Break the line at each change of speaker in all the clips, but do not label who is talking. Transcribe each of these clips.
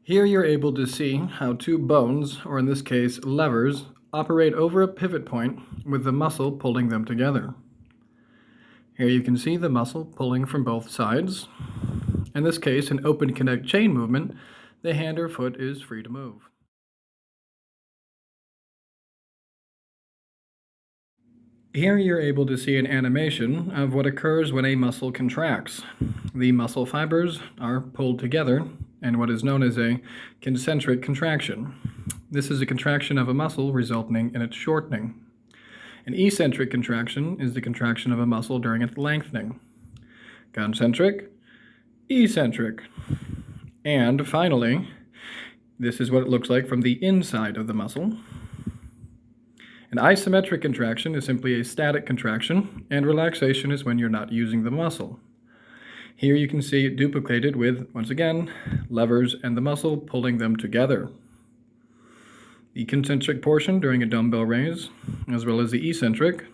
Here you're able to see how two bones, or in this case levers, operate over a pivot point with the muscle pulling them together. Here you can see the muscle pulling from both sides. In this case, an open connect chain movement, the hand or foot is free to move. Here you're able to see an animation of what occurs when a muscle contracts. The muscle fibers are pulled together in what is known as a concentric contraction. This is a contraction of a muscle resulting in its shortening. An eccentric contraction is the contraction of a muscle during its lengthening. Concentric, eccentric. And finally, this is what it looks like from the inside of the muscle. An isometric contraction is simply a static contraction, and relaxation is when you're not using the muscle. Here you can see it duplicated with, once again, levers and the muscle pulling them together. The concentric portion during a dumbbell raise, as well as the eccentric,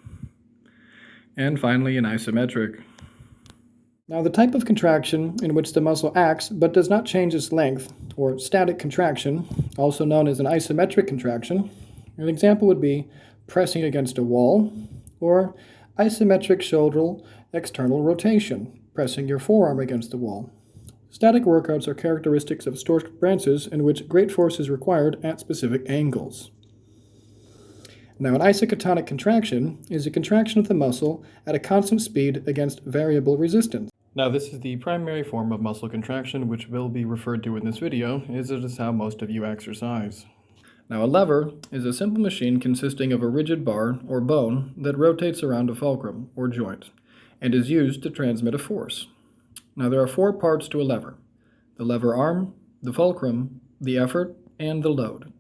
and finally an isometric. Now the type of contraction in which the muscle acts but does not change its length, or static contraction, also known as an isometric contraction, an example would be pressing against a wall, or isometric shoulder external rotation, pressing your forearm against the wall. Static workouts are characteristics of stork branches in which great force is required at specific angles. Now, an isotonic contraction is a contraction of the muscle at a constant speed against variable resistance. Now, this is the primary form of muscle contraction, which will be referred to in this video, as it is how most of you exercise. Now, a lever is a simple machine consisting of a rigid bar or bone that rotates around a fulcrum or joint and is used to transmit a force. Now, there are four parts to a lever: the lever arm, the fulcrum, the effort, and the load.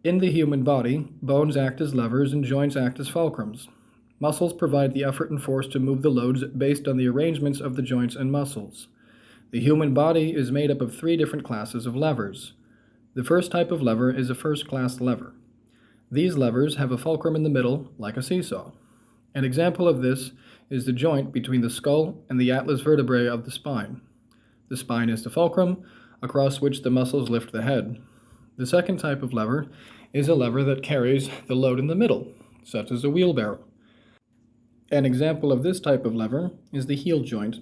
In the human body, bones act as levers and joints act as fulcrums. Muscles provide the effort and force to move the loads based on the arrangements of the joints and muscles. The human body is made up of three different classes of levers. The first type of lever is a first-class lever. These levers have a fulcrum in the middle, like a seesaw. An example of this is the joint between the skull and the atlas vertebrae of the spine. The spine is the fulcrum, across which the muscles lift the head. The second type of lever is a lever that carries the load in the middle, such as a wheelbarrow. An example of this type of lever is the heel joint.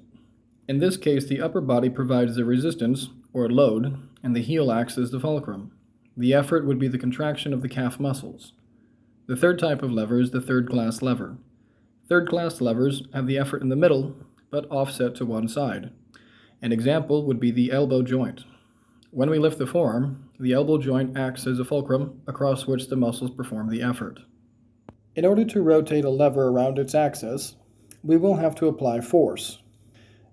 In this case, the upper body provides the resistance, or load, and the heel acts as the fulcrum. The effort would be the contraction of the calf muscles. The third type of lever is the third-class lever. Third-class levers have the effort in the middle, but offset to one side. An example would be the elbow joint. When we lift the forearm, the elbow joint acts as a fulcrum across which the muscles perform the effort. In order to rotate a lever around its axis, we will have to apply force.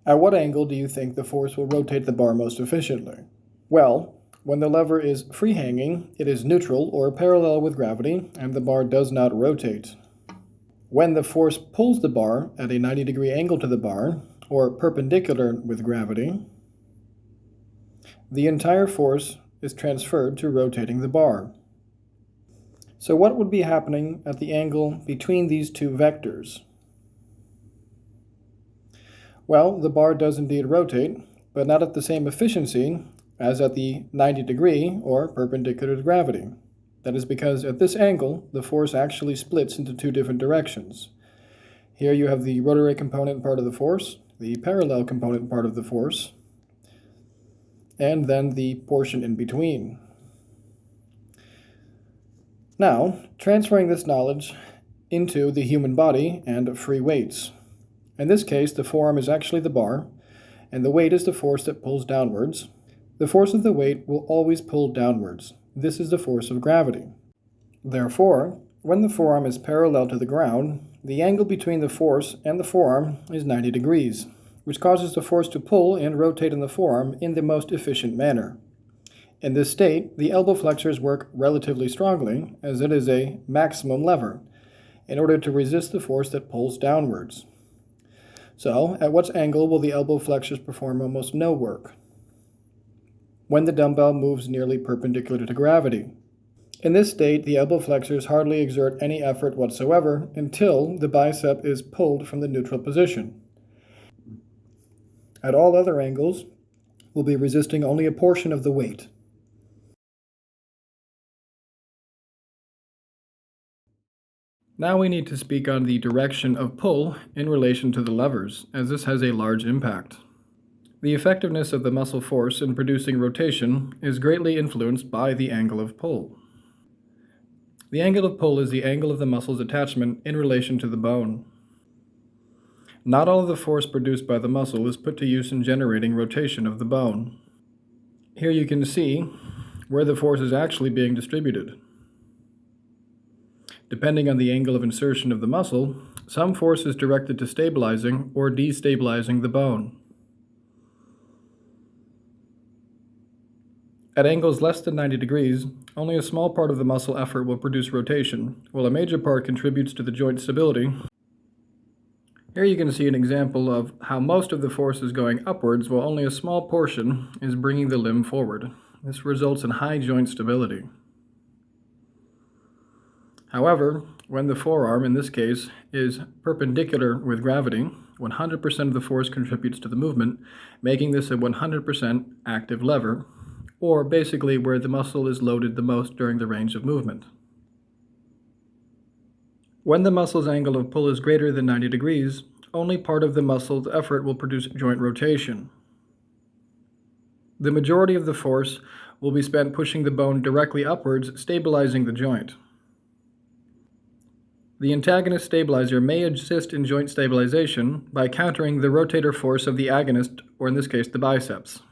At what angle do you think the force will rotate the bar most efficiently? Well, when the lever is free-hanging, it is neutral or parallel with gravity, and the bar does not rotate. When the force pulls the bar at a 90-degree angle to the bar, or perpendicular with gravity, the entire force is transferred to rotating the bar. So what would be happening at the angle between these two vectors? Well, the bar does indeed rotate, but not at the same efficiency as at the 90-degree or perpendicular to gravity. That is because at this angle, the force actually splits into two different directions. Here you have the rotary component part of the force, the parallel component part of the force, and then the portion in between. Now, transferring this knowledge into the human body and free weights. In this case, the forearm is actually the bar, and the weight is the force that pulls downwards. The force of the weight will always pull downwards. This is the force of gravity. Therefore, when the forearm is parallel to the ground, the angle between the force and the forearm is 90 degrees, which causes the force to pull and rotate in the forearm in the most efficient manner. In this state, the elbow flexors work relatively strongly, as it is a maximum lever, in order to resist the force that pulls downwards. So, at what angle will the elbow flexors perform almost no work? When the dumbbell moves nearly perpendicular to gravity. In this state, the elbow flexors hardly exert any effort whatsoever until the bicep is pulled from the neutral position. At all other angles, we'll be resisting only a portion of the weight. Now we need to speak on the direction of pull in relation to the levers, as this has a large impact. The effectiveness of the muscle force in producing rotation is greatly influenced by the angle of pull. The angle of pull is the angle of the muscle's attachment in relation to the bone. Not all of the force produced by the muscle is put to use in generating rotation of the bone. Here you can see where the force is actually being distributed. Depending on the angle of insertion of the muscle, some force is directed to stabilizing or destabilizing the bone. At angles less than 90 degrees, only a small part of the muscle effort will produce rotation, while a major part contributes to the joint stability. Here you can see an example of how most of the force is going upwards while only a small portion is bringing the limb forward. This results in high joint stability. However, when the forearm, in this case, is perpendicular with gravity, 100% of the force contributes to the movement, making this a 100% active lever, or basically where the muscle is loaded the most during the range of movement. When the muscle's angle of pull is greater than 90 degrees, only part of the muscle's effort will produce joint rotation. The majority of the force will be spent pushing the bone directly upwards, stabilizing the joint. The antagonist stabilizer may assist in joint stabilization by countering the rotator force of the agonist, or in this case, the biceps.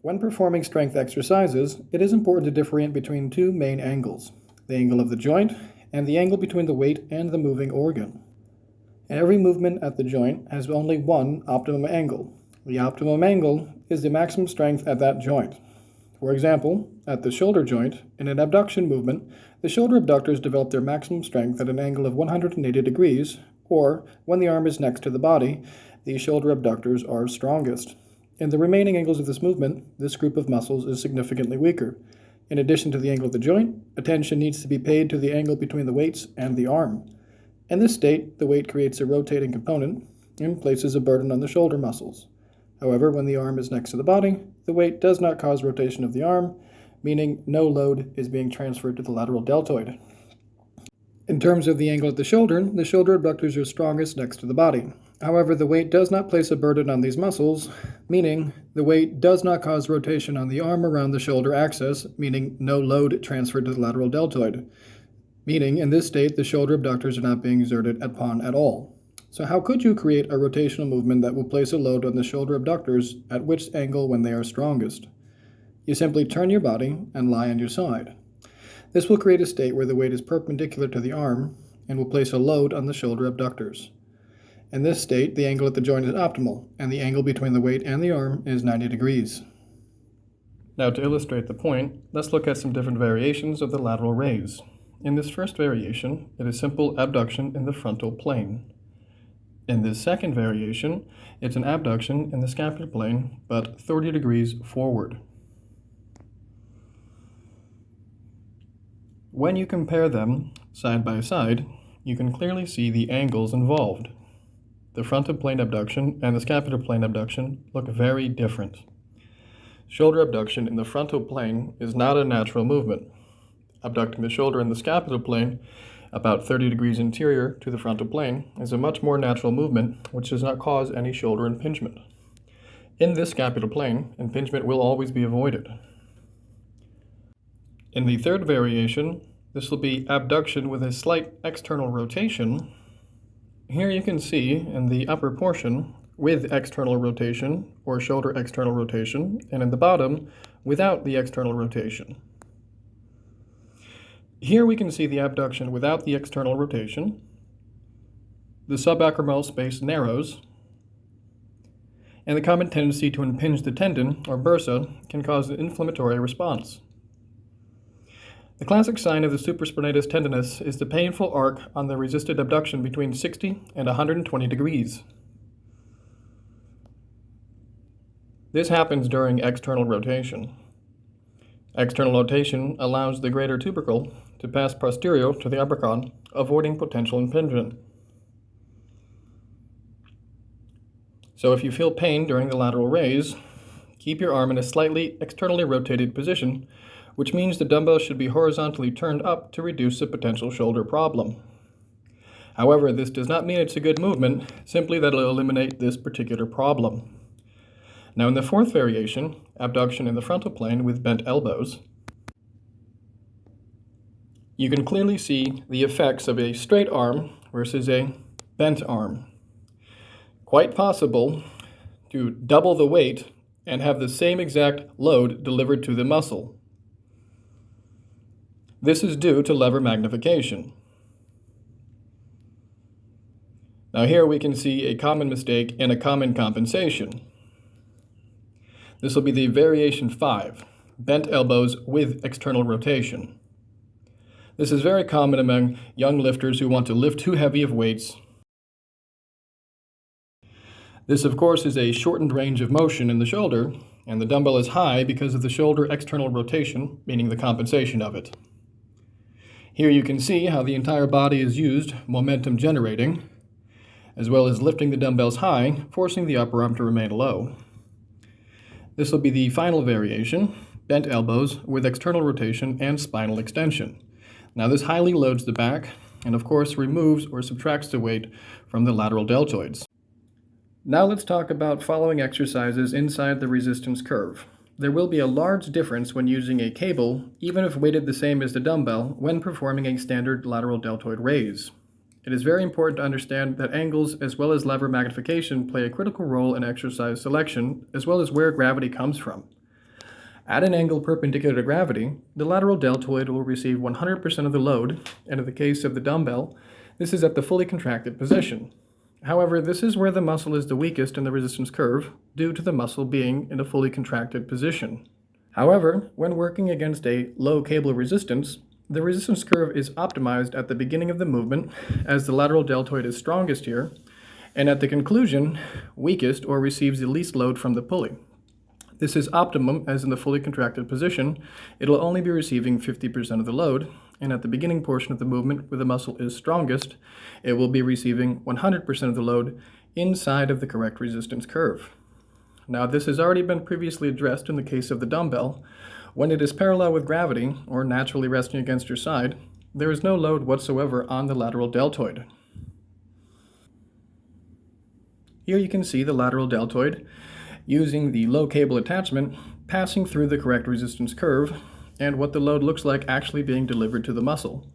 When performing strength exercises, it is important to differentiate between two main angles, the angle of the joint and the angle between the weight and the moving organ. Every movement at the joint has only one optimum angle. The optimum angle is the maximum strength at that joint. For example, at the shoulder joint, in an abduction movement, the shoulder abductors develop their maximum strength at an angle of 180 degrees, or when the arm is next to the body, the shoulder abductors are strongest. In the remaining angles of this movement, this group of muscles is significantly weaker. In addition to the angle of the joint, attention needs to be paid to the angle between the weights and the arm. In this state, the weight creates a rotating component and places a burden on the shoulder muscles. However, when the arm is next to the body, the weight does not cause rotation of the arm, meaning no load is being transferred to the lateral deltoid. In terms of the angle at the shoulder abductors are strongest next to the body. However, the weight does not place a burden on these muscles, meaning the weight does not cause rotation on the arm around the shoulder axis, meaning no load transferred to the lateral deltoid. Meaning, in this state, the shoulder abductors are not being exerted upon at all. So how could you create a rotational movement that will place a load on the shoulder abductors at which angle when they are strongest? You simply turn your body and lie on your side. This will create a state where the weight is perpendicular to the arm and will place a load on the shoulder abductors. In this state, the angle at the joint is optimal, and the angle between the weight and the arm is 90 degrees. Now, to illustrate the point, let's look at some different variations of the lateral raise. In this first variation, it is simple abduction in the frontal plane. In this second variation, it's an abduction in the scapular plane, but 30 degrees forward. When you compare them side by side, you can clearly see the angles involved. The frontal plane abduction and the scapular plane abduction look very different. Shoulder abduction in the frontal plane is not a natural movement. Abducting the shoulder in the scapular plane, about 30 degrees interior to the frontal plane, is a much more natural movement which does not cause any shoulder impingement. In this scapular plane, impingement will always be avoided. In the third variation, this will be abduction with a slight external rotation. Here you can see in the upper portion with external rotation or shoulder external rotation, and in the bottom without the external rotation. Here we can see the abduction without the external rotation. The subacromial space narrows, and the common tendency to impinge the tendon, or bursa, can cause an inflammatory response. The classic sign of the supraspinatus tendinous is the painful arc on the resisted abduction between 60 and 120 degrees. This happens during external rotation. External rotation allows the greater tubercle to pass posterior to the upper con, avoiding potential impingement. So if you feel pain during the lateral raise, keep your arm in a slightly externally rotated position, which means the dumbbell should be horizontally turned up to reduce the potential shoulder problem. However, this does not mean it's a good movement, simply that it'll eliminate this particular problem. Now in the fourth variation, abduction in the frontal plane with bent elbows, you can clearly see the effects of a straight arm versus a bent arm. Quite possible to double the weight and have the same exact load delivered to the muscle. This is due to lever magnification. Now here we can see a common mistake and a common compensation. This will be the variation 5, bent elbows with external rotation. This is very common among young lifters who want to lift too heavy of weights. This, of course, is a shortened range of motion in the shoulder, and the dumbbell is high because of the shoulder external rotation, meaning the compensation of it. Here you can see how the entire body is used, momentum generating, as well as lifting the dumbbells high, forcing the upper arm to remain low. This will be the final variation, bent elbows with external rotation and spinal extension. Now this highly loads the back, and of course removes or subtracts the weight from the lateral deltoids. Now let's talk about following exercises inside the resistance curve. There will be a large difference when using a cable, even if weighted the same as the dumbbell, when performing a standard lateral deltoid raise. It is very important to understand that angles as well as lever magnification play a critical role in exercise selection, as well as where gravity comes from. At an angle perpendicular to gravity, the lateral deltoid will receive 100% of the load, and in the case of the dumbbell, this is at the fully contracted position. However, this is where the muscle is the weakest in the resistance curve, due to the muscle being in a fully contracted position. However, when working against a low cable resistance, the resistance curve is optimized at the beginning of the movement, as the lateral deltoid is strongest here, and at the conclusion, weakest or receives the least load from the pulley. This is optimum, as in the fully contracted position, it'll only be receiving 50% of the load, and at the beginning portion of the movement, where the muscle is strongest, it will be receiving 100% of the load inside of the correct resistance curve. Now, this has already been previously addressed in the case of the dumbbell. When it is parallel with gravity, or naturally resting against your side, there is no load whatsoever on the lateral deltoid. Here you can see the lateral deltoid using the low cable attachment passing through the correct resistance curve and what the load looks like actually being delivered to the muscle.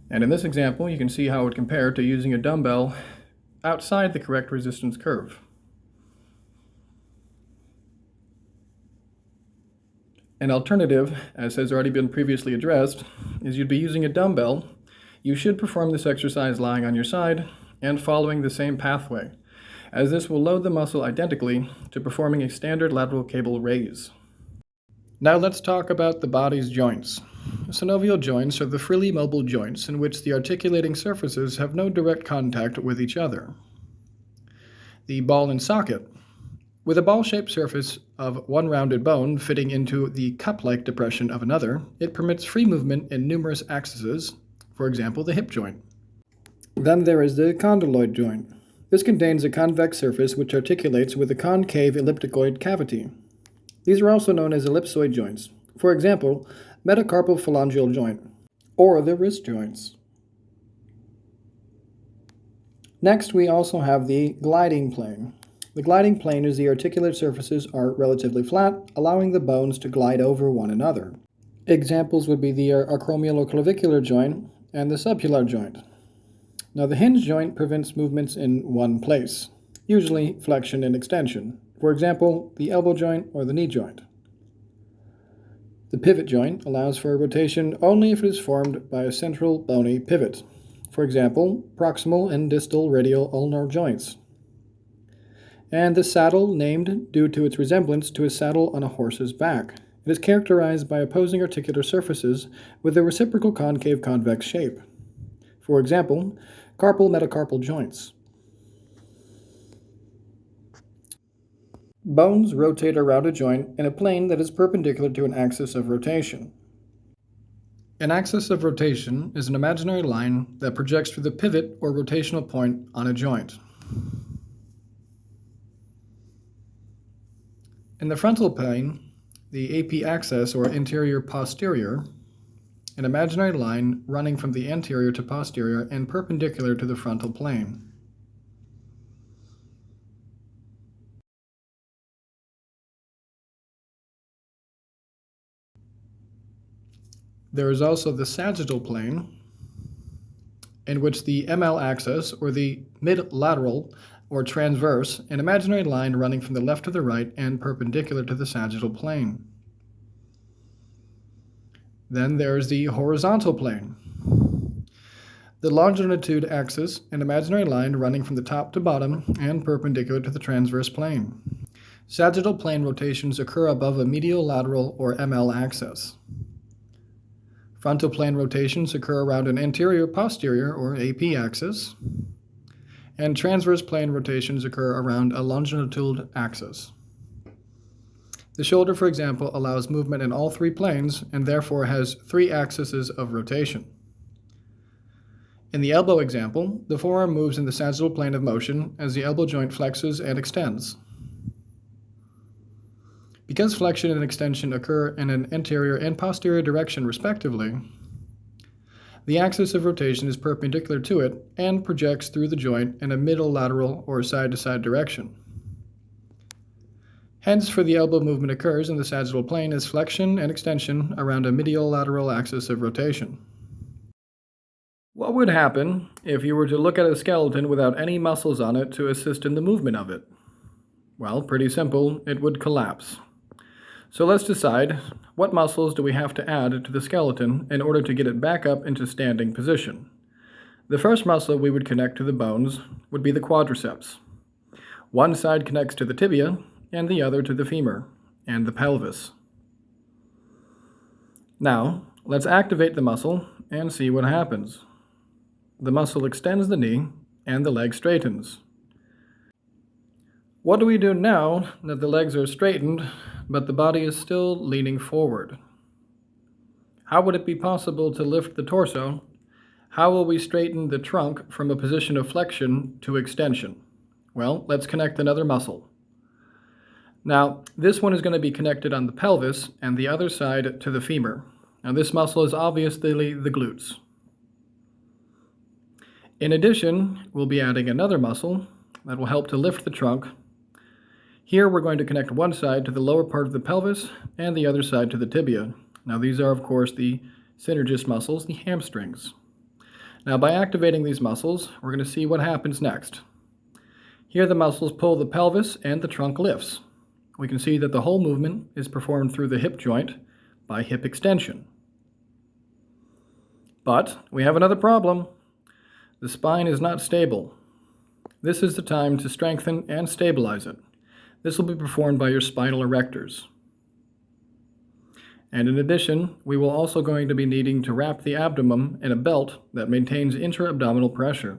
And in this example, you can see how it would compare to using a dumbbell outside the correct resistance curve. An alternative, as has already been previously addressed, is you'd be using a dumbbell. You should perform this exercise lying on your side and following the same pathway, as this will load the muscle identically to performing a standard lateral cable raise. Now let's talk about the body's joints. Synovial joints are the freely mobile joints in which the articulating surfaces have no direct contact with each other. The ball and socket. With a ball-shaped surface of one rounded bone fitting into the cup-like depression of another, it permits free movement in numerous axes, for example, the hip joint. Then there is the condyloid joint. This contains a convex surface which articulates with a concave ellipticoid cavity. These are also known as ellipsoid joints, for example, metacarpal phalangeal joint, or the wrist joints. Next, we also have the gliding plane. The gliding plane is the articulate surfaces are relatively flat, allowing the bones to glide over one another. Examples would be the acromialo-clavicular joint and the subpular joint. Now, the hinge joint prevents movements in one place, usually flexion and extension. For example, the elbow joint or the knee joint. The pivot joint allows for rotation only if it is formed by a central bony pivot. For example, proximal and distal radial ulnar joints. And the saddle, named due to its resemblance to a saddle on a horse's back. It is characterized by opposing articular surfaces with a reciprocal concave convex shape. For example, carpal metacarpal joints. Bones rotate around a joint in a plane that is perpendicular to an axis of rotation. An axis of rotation is an imaginary line that projects through the pivot or rotational point on a joint. In the frontal plane, the AP axis or interior posterior an imaginary line running from the anterior to posterior and perpendicular to the frontal plane. There is also the sagittal plane, in which the ML axis, or the mid-lateral or transverse, an imaginary line running from the left to the right and perpendicular to the sagittal plane. Then there's the horizontal plane. The longitude axis, an imaginary line running from the top to bottom and perpendicular to the transverse plane. Sagittal plane rotations occur above a medial lateral or ML axis. Frontal plane rotations occur around an anterior-posterior or AP axis, and transverse plane rotations occur around a longitudinal axis. The shoulder, for example, allows movement in all three planes and therefore has three axes of rotation. In the elbow example, the forearm moves in the sagittal plane of motion as the elbow joint flexes and extends. Because flexion and extension occur in an anterior and posterior direction respectively, the axis of rotation is perpendicular to it and projects through the joint in a middle lateral or side-to-side direction. Hence, for the elbow, movement occurs in the sagittal plane as flexion and extension around a medial lateral axis of rotation. What would happen if you were to look at a skeleton without any muscles on it to assist in the movement of it? Well, pretty simple, it would collapse. So let's decide, what muscles do we have to add to the skeleton in order to get it back up into standing position? The first muscle we would connect to the bones would be the quadriceps. One side connects to the tibia and the other to the femur and the pelvis. Now, let's activate the muscle and see what happens. The muscle extends the knee and the leg straightens. What do we do now that the legs are straightened, but the body is still leaning forward? How would it be possible to lift the torso? How will we straighten the trunk from a position of flexion to extension? Well, let's connect another muscle. Now, this one is going to be connected on the pelvis and the other side to the femur. Now, this muscle is obviously the glutes. In addition, we'll be adding another muscle that will help to lift the trunk. Here we're going to connect one side to the lower part of the pelvis and the other side to the tibia. Now these are, of course, the synergist muscles, the hamstrings. Now by activating these muscles, we're going to see what happens next. Here the muscles pull the pelvis and the trunk lifts. We can see that the whole movement is performed through the hip joint by hip extension. But we have another problem. The spine is not stable. This is the time to strengthen and stabilize it. This will be performed by your spinal erectors. And in addition, we will also going to be needing to wrap the abdomen in a belt that maintains intra-abdominal pressure.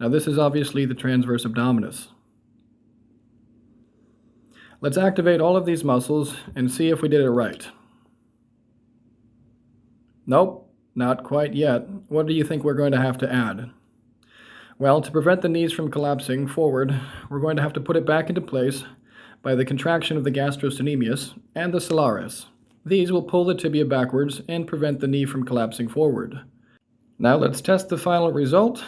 Now this is obviously the transverse abdominis. Let's activate all of these muscles and see if we did it right. Nope, not quite yet. What do you think we're going to have to add? Well, to prevent the knees from collapsing forward, we're going to have to put it back into place by the contraction of the gastrocnemius and the solaris. These will pull the tibia backwards and prevent the knee from collapsing forward. Now let's test the final result.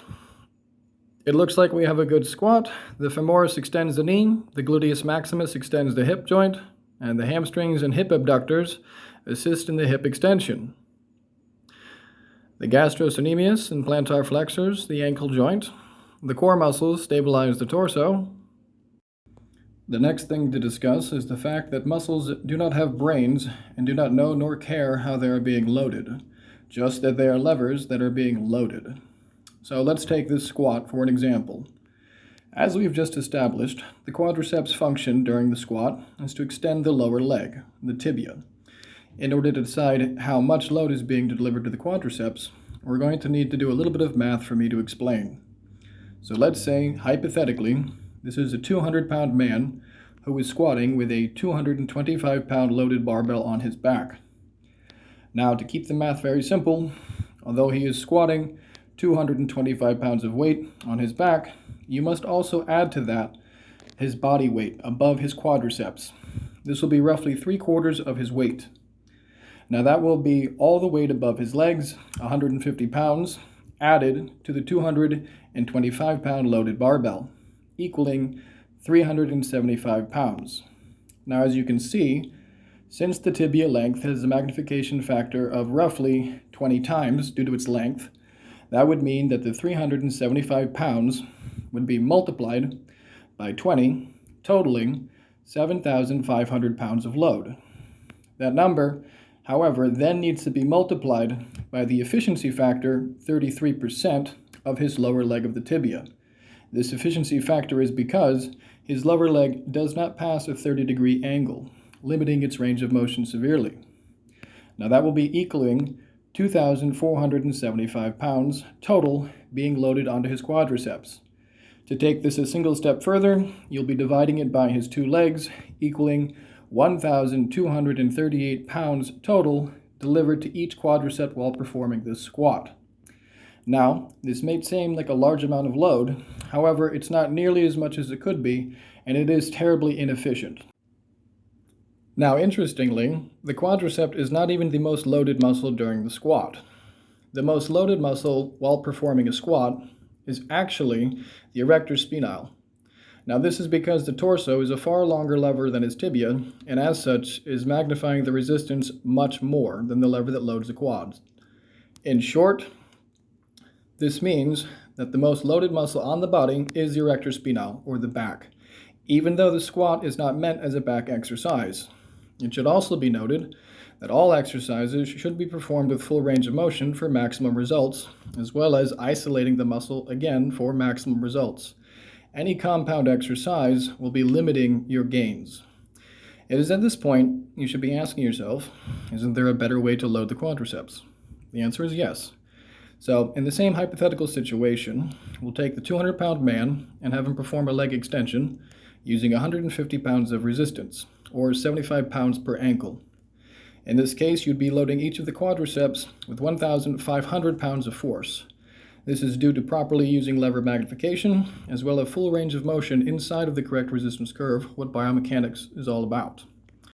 It looks like we have a good squat. The femoris extends the knee, the gluteus maximus extends the hip joint, and the hamstrings and hip abductors assist in the hip extension. The gastrocnemius and plantar flexors, the ankle joint. The core muscles stabilize the torso. The next thing to discuss is the fact that muscles do not have brains and do not know nor care how they are being loaded, just that they are levers that are being loaded. So let's take this squat for an example. As we've just established, the quadriceps function during the squat is to extend the lower leg, the tibia. In order to decide how much load is being delivered to the quadriceps, we're going to need to do a little bit of math for me to explain. So let's say, hypothetically, this is a 200-pound man who is squatting with a 225-pound loaded barbell on his back. Now, to keep the math very simple, although he is squatting 225 pounds of weight on his back, you must also add to that his body weight above his quadriceps. This will be roughly 3/4 of his weight. Now that will be all the weight above his legs, 150 pounds, added to the 225-pound loaded barbell, equaling 375 pounds. Now, as you can see, since the tibia length has a magnification factor of roughly 20 times due to its length, that would mean that the 375 pounds would be multiplied by 20, totaling 7,500 pounds of load. That number, however, then needs to be multiplied by the efficiency factor, 33%, of his lower leg of the tibia. This efficiency factor is because his lower leg does not pass a 30-degree angle, limiting its range of motion severely. Now that will be equaling 2,475 pounds total being loaded onto his quadriceps. To take this a single step further, you'll be dividing it by his two legs, equaling 1,238 pounds total delivered to each quadricep while performing this squat. Now, this may seem like a large amount of load, however, it's not nearly as much as it could be, and it is terribly inefficient. Now, interestingly, the quadricep is not even the most loaded muscle during the squat. The most loaded muscle while performing a squat is actually the erector spinal. Now, this is because the torso is a far longer lever than his tibia, and as such is magnifying the resistance much more than the lever that loads the quads. In short, this means that the most loaded muscle on the body is the erector spinal, or the back, even though the squat is not meant as a back exercise. It should also be noted that all exercises should be performed with full range of motion for maximum results, as well as isolating the muscle again for maximum results. Any compound exercise will be limiting your gains. It is at this point you should be asking yourself, isn't there a better way to load the quadriceps? The answer is yes. So, in the same hypothetical situation, we'll take the 200-pound man and have him perform a leg extension using 150 pounds of resistance, or 75 pounds per ankle. In this case, you'd be loading each of the quadriceps with 1,500 pounds of force. This is due to properly using lever magnification, as well as full range of motion inside of the correct resistance curve, what biomechanics is all about.